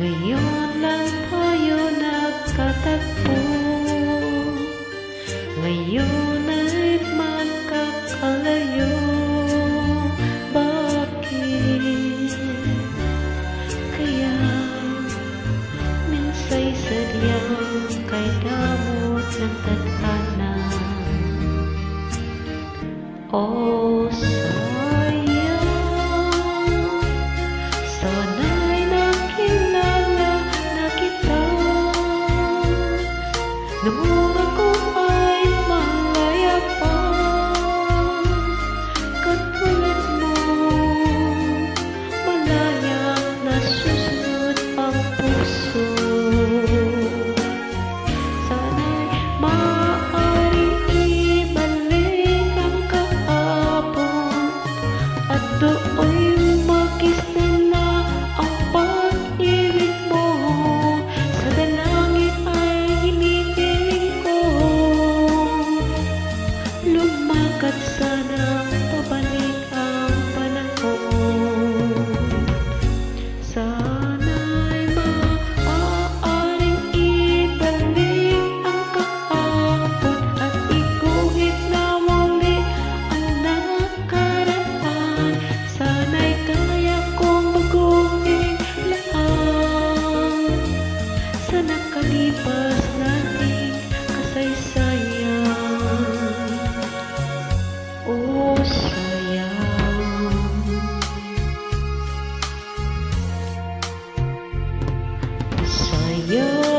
Ngayon lang tayo nagkatagpo, ngayon ay magkakalayo. Bakit kaya minsa'y sadyang kay damot ng tadhana? Oh, sayang, sana'y nakilala na kita nung ako ay malaya pa. Katulad mo, malayang nasusunod ang puso. Sana'y maaaring ibalik ang kahapon at do'y makisna ang pag-ibig mo. Sa dalangin ay hinihiling ko, lumakad sana pabalik ang panahon. Sana'y maaaring ibalik ang kahapon at iguhit na muli ang nakaraan. Sana'y kaya kong baguhin lahat sa nakalipas nating kasaysayan. Oh, sayang, sayang.